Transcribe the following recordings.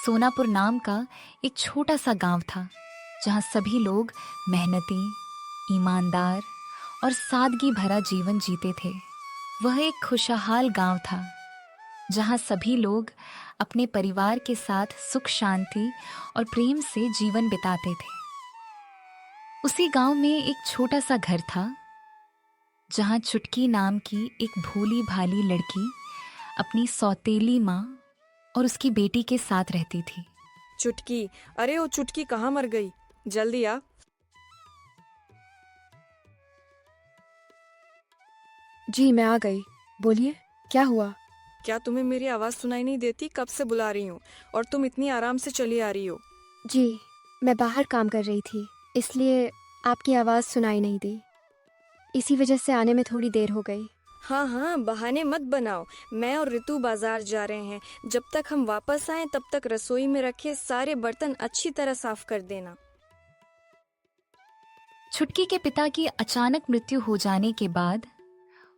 सोनापुर नाम का एक छोटा सा गांव था जहां सभी लोग मेहनती, ईमानदार और सादगी भरा जीवन जीते थे। वह एक खुशहाल गांव था जहां सभी लोग अपने परिवार के साथ सुख शांति और प्रेम से जीवन बिताते थे। उसी गांव में एक छोटा सा घर था जहां चुटकी नाम की एक भोली भाली लड़की अपनी सौतेली माँ और उसकी बेटी के साथ रहती थी। चुटकी, अरे वो चुटकी कहाँ मर गई? जल्दी आ। जी मैं आ गई। बोलिए, क्या हुआ? क्या तुम्हें मेरी आवाज सुनाई नहीं देती? कब से बुला रही हूँ और तुम इतनी आराम से चली आ रही हो। जी मैं बाहर काम कर रही थी, इसलिए आपकी आवाज़ सुनाई नहीं दी। इसी वजह से आने में थोड़ी देर हो गई। हाँ हाँ, बहाने मत बनाओ। मैं और ऋतु बाजार जा रहे हैं। जब तक हम वापस आए तब तक रसोई में रखे सारे बर्तन अच्छी तरह साफ कर देना। छुटकी के पिता की अचानक मृत्यु हो जाने के बाद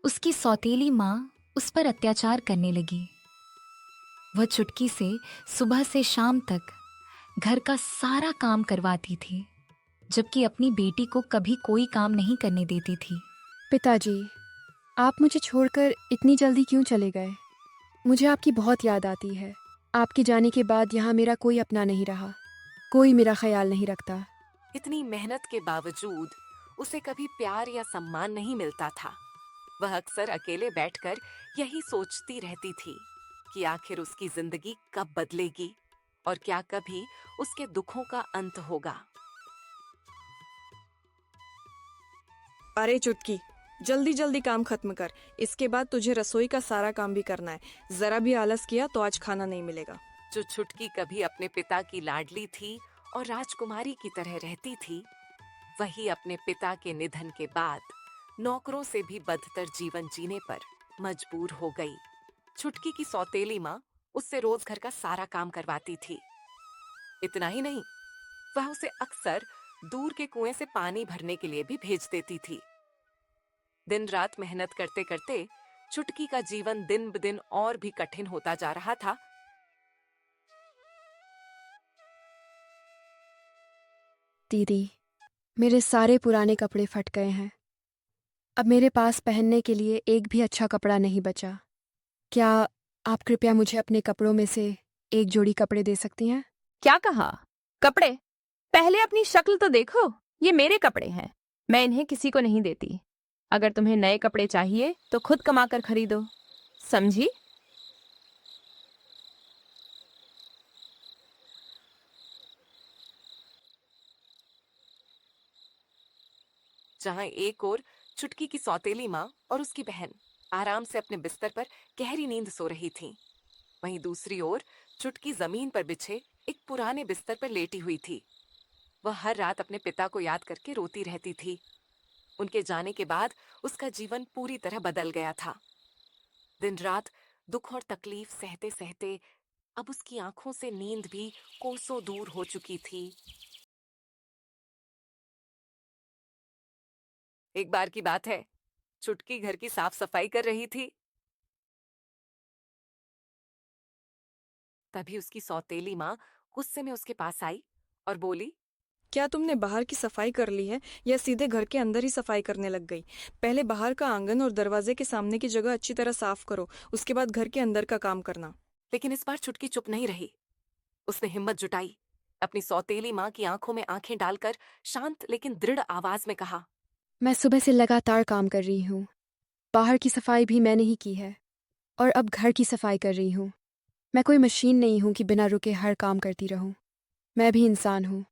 उसकी सौतेली माँ उस पर अत्याचार करने लगी। वह चुटकी से सुबह से शाम तक घर का सारा काम करवाती थी, जबकि अपनी बेटी को कभी कोई काम नहीं करने देती थी। पिताजी, आप मुझे छोड़कर इतनी जल्दी क्यों चले गए? मुझे आपकी बहुत याद आती है। आपके जाने के बाद यहाँ मेरा कोई अपना नहीं रहा, कोई मेरा ख्याल नहीं रखता। इतनी मेहनत के बावजूद उसे कभी प्यार या सम्मान नहीं मिलता था। वह अक्सर अकेले बैठकर यही सोचती रहती थी कि आखिर उसकी जिंदगी कब बदलेगी और क्या कभी उसके दुखों का अंत होगा। अरे चुटकी, जल्दी जल्दी काम खत्म कर। इसके बाद तुझे रसोई का सारा काम भी करना है। जरा भी आलस किया तो आज खाना नहीं मिलेगा। जो छुटकी कभी अपने पिता की लाडली थी और राजकुमारी की तरह रहती थी, वही अपने पिता के निधन के बाद नौकरों से भी बदतर जीवन जीने पर मजबूर हो गई। छुटकी की सौतेली माँ उससे रोज घर का सारा काम करवाती थी। इतना ही नहीं, वह उसे अक्सर दूर के कुएं से पानी भरने के लिए भी भेज देती थी। दिन रात मेहनत करते करते छुटकी का जीवन दिन ब दिन और भी कठिन होता जा रहा था। दीदी, मेरे सारे पुराने कपड़े फट गए हैं। अब मेरे पास पहनने के लिए एक भी अच्छा कपड़ा नहीं बचा। क्या आप कृपया मुझे अपने कपड़ों में से एक जोड़ी कपड़े दे सकती हैं? क्या कहा? कपड़े? पहले अपनी शक्ल तो देखो। ये मेरे कपड़े हैं, मैं इन्हें किसी को नहीं देती। अगर तुम्हें नए कपड़े चाहिए तो खुद कमा कर खरीदो, समझी? जहां एक ओर चुटकी की सौतेली माँ और उसकी बहन आराम से अपने बिस्तर पर गहरी नींद सो रही थीं, वहीं दूसरी ओर चुटकी जमीन पर बिछे एक पुराने बिस्तर पर लेटी हुई थी। वह हर रात अपने पिता को याद करके रोती रहती थी। उनके जाने के बाद उसका जीवन पूरी तरह बदल गया था। दिन रात दुख और तकलीफ सहते सहते अब उसकी आंखों से नींद भी कोसों दूर हो चुकी थी। एक बार की बात है, चुटकी घर की साफ सफाई कर रही थी। तभी उसकी सौतेली माँ गुस्से में उसके पास आई और बोली, क्या तुमने बाहर की सफाई कर ली है या सीधे घर के अंदर ही सफाई करने लग गई? पहले बाहर का आंगन और दरवाजे के सामने की जगह अच्छी तरह साफ करो, उसके बाद घर के अंदर का काम करना। लेकिन इस बार चुटकी चुप नहीं रही। उसने हिम्मत जुटाई, अपनी सौतेली माँ की आंखों में आंखें डालकर शांत लेकिन दृढ़ आवाज में कहा, मैं सुबह से लगातार काम कर रही हूँ। बाहर की सफाई भी मैंने ही की है और अब घर की सफाई कर रही हूँ। मैं कोई मशीन नहीं हूँ कि बिना रुके हर काम करती रहूँ। मैं भी इंसान हूँ,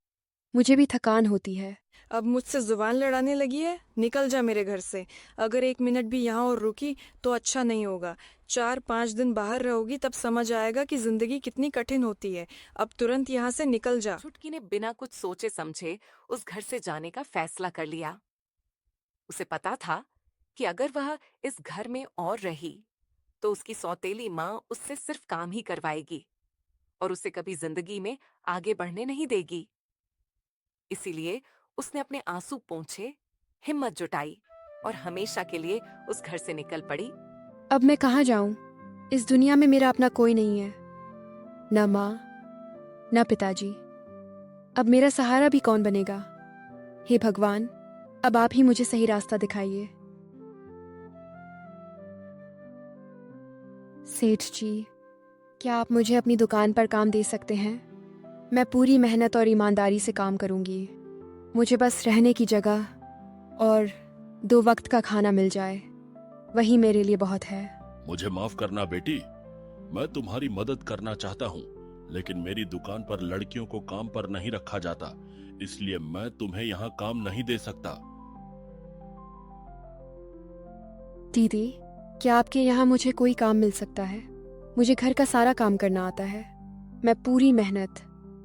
मुझे भी थकान होती है। अब मुझसे जुबान लड़ाने लगी है? निकल जा मेरे घर से। अगर 1 मिनट भी यहाँ और रुकी तो अच्छा नहीं होगा। 4-5 दिन बाहर रहोगी तब समझ आएगा कि जिंदगी कितनी कठिन होती है। अब तुरंत यहाँ से निकल जा। चुटकी ने बिना कुछ सोचे समझे उस घर से जाने का फैसला कर लिया। उसे पता था कि अगर वह इस घर में और रही तो उसकी सौतेली माँ उससे सिर्फ काम ही करवाएगी और उसे कभी जिंदगी में आगे बढ़ने नहीं देगी। इसीलिए उसने अपने आंसू पोंछे, हिम्मत जुटाई और हमेशा के लिए उस घर से निकल पड़ी। अब मैं कहाँ जाऊं? इस दुनिया में मेरा अपना कोई नहीं है, न माँ न पिताजी। अब मेरा सहारा भी कौन बनेगा? हे भगवान, अब आप ही मुझे सही रास्ता दिखाइए। सेठ जी, क्या आप मुझे अपनी दुकान पर काम दे सकते हैं? मैं पूरी मेहनत और ईमानदारी से काम करूंगी। मुझे बस रहने की जगह और 2 वक्त का खाना मिल जाए, वही मेरे लिए बहुत है। मुझे माफ करना बेटी, मैं तुम्हारी मदद करना चाहता हूँ, लेकिन मेरी दुकान पर लड़कियों को काम पर नहीं रखा जाता, इसलिए मैं तुम्हें यहाँ काम नहीं दे सकता। दीदी, क्या आपके यहाँ मुझे कोई काम मिल सकता है? मुझे घर का सारा काम करना आता है। मैं पूरी मेहनत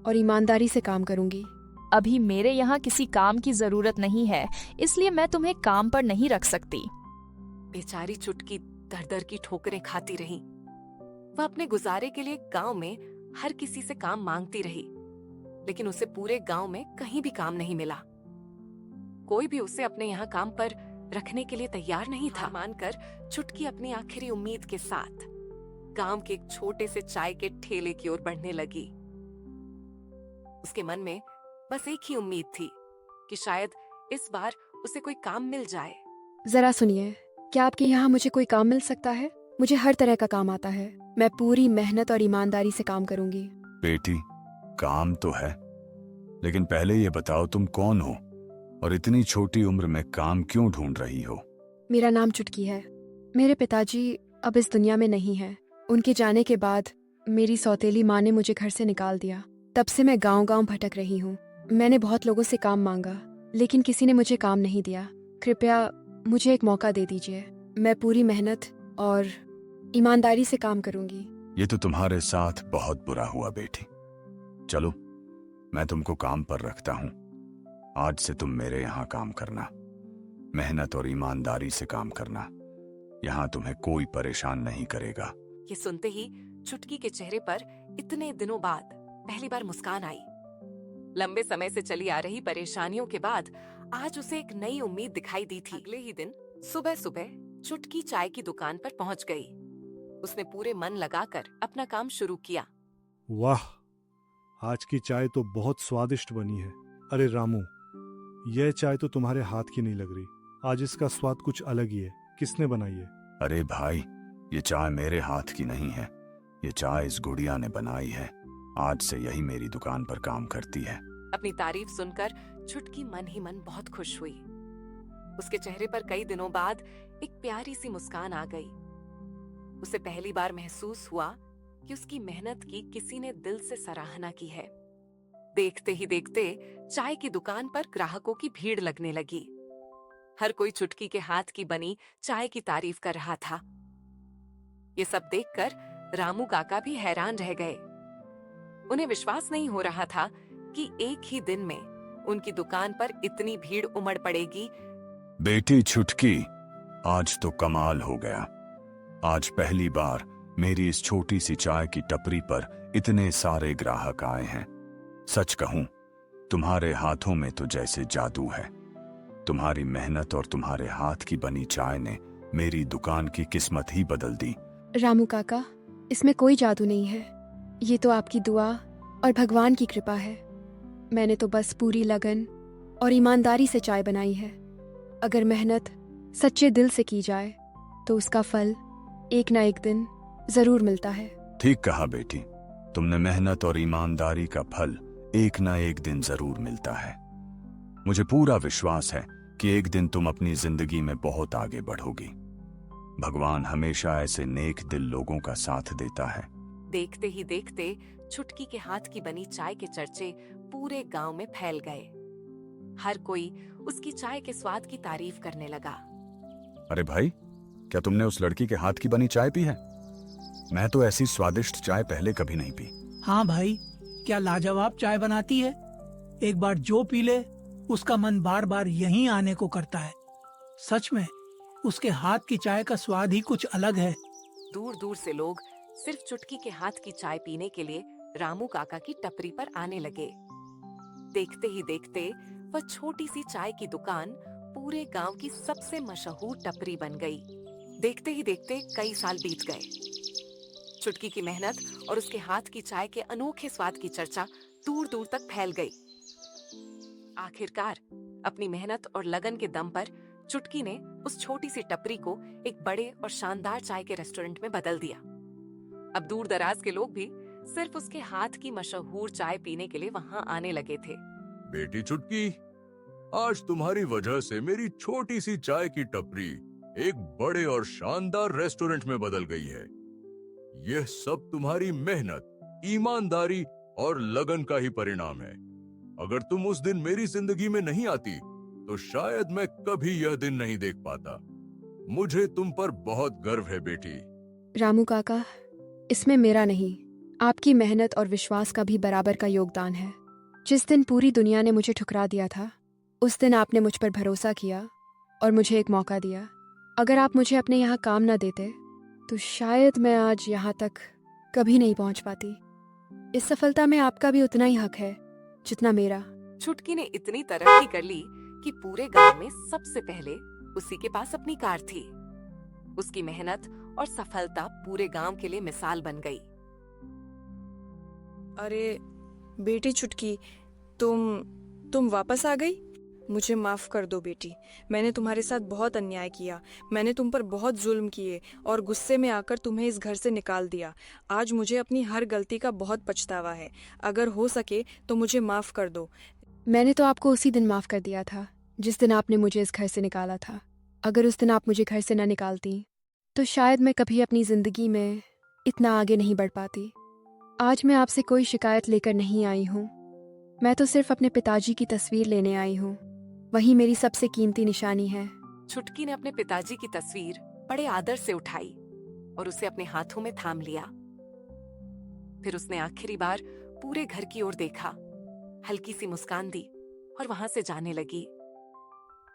और ईमानदारी से काम करूंगी। अभी मेरे यहाँ किसी काम की जरूरत नहीं है, इसलिए मैं तुम्हें काम पर नहीं रख सकती। बेचारी चुटकी दर दर की ठोकरें खाती रही। वह अपने गुजारे के लिए गांव में हर किसी से काम मांगती रही, लेकिन उसे पूरे गांव में कहीं भी काम नहीं मिला। कोई भी उसे अपने यहाँ काम पर रखने के लिए तैयार नहीं था। मानकर चुटकी अपनी आखिरी उम्मीद के साथ गांव के एक छोटे से चाय के ठेले की ओर बढ़ने लगी। उसके मन में बस एक ही उम्मीद थी कि शायद इस बार उसे कोई काम मिल जाए। जरा सुनिए, क्या आपके यहाँ मुझे कोई काम मिल सकता है? मुझे हर तरह का काम आता है। मैं पूरी मेहनत और ईमानदारी से काम करूंगी। बेटी, काम तो है, लेकिन पहले ये बताओ तुम कौन हो और इतनी छोटी उम्र में काम क्यों ढूंढ रही हो? मेरा नाम चुटकी है। मेरे पिताजी अब इस दुनिया में नहीं हैं। उनके जाने के बाद मेरी सौतेली माँ ने मुझे घर से निकाल दिया। तब से मैं गांव-गांव भटक रही हूँ। मैंने बहुत लोगों से काम मांगा, लेकिन किसी ने मुझे काम नहीं दिया। कृपया मुझे एक मौका दे दीजिए। मैं पूरी मेहनत और ईमानदारी से काम करूंगी। ये तो तुम्हारे साथ बहुत बुरा हुआ बेटी। चलो, मैं तुमको काम पर रखता हूँ। आज से तुम मेरे यहाँ काम करना, मेहनत और ईमानदारी से काम करना। यहाँ तुम्हें कोई परेशान नहीं करेगा। ये सुनते ही चुटकी के चेहरे पर इतने दिनों बाद पहली बार मुस्कान आई। लंबे समय से चली आ रही परेशानियों के बाद आज उसे एक नई उम्मीद दिखाई दी थी। अगले ही दिन सुबह सुबह चुटकी चाय की दुकान पर पहुंच गई। उसने पूरे मन लगाकर अपना काम शुरू किया। वाह, आज की चाय तो बहुत स्वादिष्ट बनी है। अरे रामू, यह चाय तो तुम्हारे हाथ की नहीं लग रही। आज इसका स्वाद कुछ अलग ही है। किसने बनाई है? अरे भाई, ये चाय मेरे हाथ की नहीं है। ये चाय इस गुड़िया ने बनाई है। आज से यही मेरी दुकान पर काम करती है। अपनी तारीफ सुनकर चुटकी मन ही मन बहुत खुश हुई। उसके चेहरे पर कई दिनों बाद एक प्यारी सी मुस्कान आ गई। उसे पहली बार महसूस हुआ कि उसकी मेहनत की किसी ने दिल से सराहना की है। देखते ही देखते चाय की दुकान पर ग्राहकों की भीड़ लगने लगी। हर कोई चुटकी के हाथ की बनी चाय की तारीफ कर रहा था। ये सब देखकर रामू काका भी हैरान रह गए। उन्हें विश्वास नहीं हो रहा था कि एक ही दिन में उनकी दुकान पर इतनी भीड़ उमड़ पड़ेगी। बेटी चुटकी, आज तो कमाल हो गया। आज पहली बार मेरी इस छोटी सी चाय की टपरी पर इतने सारे ग्राहक आए हैं। सच कहूं, तुम्हारे हाथों में तो जैसे जादू है। तुम्हारी मेहनत और तुम्हारे हाथ की बनी चाय ने मेरी दुकान की किस्मत ही बदल दी। रामू काका, इसमें कोई जादू नहीं है। ये तो आपकी दुआ और भगवान की कृपा है। मैंने तो बस पूरी लगन और ईमानदारी से चाय बनाई है। अगर मेहनत सच्चे दिल से की जाए तो उसका फल एक ना एक दिन जरूर मिलता है। ठीक कहा बेटी, तुमने मेहनत और ईमानदारी का फल एक ना एक दिन जरूर मिलता है। मुझे पूरा विश्वास है कि एक दिन तुम अपनी जिंदगी में बहुत आगे बढ़ोगी। भगवान हमेशा ऐसे नेक दिल लोगों का साथ देता है। देखते ही देखते चुटकी के हाथ की बनी चाय के चर्चे पूरे गांव में फैल गए। हर कोई उसकी चाय के स्वाद की तारीफ करने लगा। अरे भाई, क्या तुमने उस लड़की के हाथ की बनी चाय पी है? मैं तो ऐसी स्वादिष्ट चाय पहले कभी नहीं पी। हाँ भाई, क्या लाजवाब चाय बनाती है। एक बार जो पी ले उसका मन बार बार यहीं आने को करता है। सच में उसके हाथ की चाय का स्वाद ही कुछ अलग है। दूर दूर से लोग सिर्फ चुटकी के हाथ की चाय पीने के लिए रामू काका की टपरी पर आने लगे। देखते ही देखते वह छोटी सी चाय की दुकान पूरे गांव की सबसे मशहूर टपरी बन गई। देखते ही देखते कई साल बीत गए। चुटकी की मेहनत और उसके हाथ की चाय के अनोखे स्वाद की चर्चा दूर दूर तक फैल गई। आखिरकार अपनी मेहनत और लगन के दम पर चुटकी ने उस छोटी सी टपरी को एक बड़े और शानदार चाय के रेस्टोरेंट में बदल दिया। अब दूर दराज के लोग भी सिर्फ उसके हाथ की मशहूर चाय पीने के लिए वहां आने लगे थे। बेटी चुटकी, आज तुम्हारी वजह से मेरी छोटी सी चाय की टपरी एक बड़े और शानदार रेस्टोरेंट में बदल गई है। यह सब तुम्हारी मेहनत, ईमानदारी और लगन का ही परिणाम है। अगर तुम उस दिन मेरी जिंदगी में नहीं आती तो शायद मैं कभी यह दिन नहीं देख पाता। मुझे तुम पर बहुत गर्व है बेटी। रामू काका, इसमें मेरा नहीं, आपकी मेहनत और विश्वास का भी बराबर का योगदान है। जिस दिन पूरी दुनिया ने मुझे ठुकरा दिया था, उस दिन आपने मुझ पर भरोसा किया और मुझे एक मौका दिया। अगर आप मुझे अपने यहाँ काम ना देते तो शायद मैं आज यहाँ तक कभी नहीं पहुँच पाती। इस सफलता में आपका भी उतना ही हक है जितना मेरा। चुटकी ने इतनी तरक्की कर ली कि पूरे गांव में सबसे पहले उसी के पास अपनी कार थी। उसकी मेहनत और सफलता पूरे गांव के लिए मिसाल बन गई। अरे बेटी चुटकी, तुम वापस आ गई। मुझे माफ कर दो बेटी, मैंने तुम्हारे साथ बहुत अन्याय किया। मैंने तुम पर बहुत जुल्म किए और गुस्से में आकर तुम्हें इस घर से निकाल दिया। आज मुझे अपनी हर गलती का बहुत पछतावा है। अगर हो सके तो मुझे माफ कर दो। मैंने तो आपको उसी दिन माफ़ कर दिया था जिस दिन आपने मुझे इस घर से निकाला था। अगर उस दिन आप मुझे घर से ना निकालती तो शायद मैं कभी अपनी ज़िंदगी में इतना आगे नहीं बढ़ पाती। आज मैं आपसे कोई शिकायत लेकर नहीं आई हूँ। मैं तो सिर्फ अपने पिताजी की तस्वीर लेने आई हूँ। वही मेरी सबसे कीमती निशानी है। चुटकी ने अपने पिताजी की तस्वीर बड़े आदर से उठाई और उसे अपने हाथों में थाम लिया। फिर उसने आखिरी बार पूरे घर की ओर देखा, हल्की सी मुस्कान दी और वहां से जाने लगी।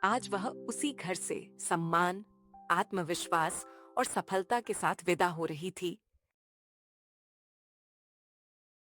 आज वह उसी घर से सम्मान, आत्मविश्वास और सफलता के साथ विदा हो रही थी,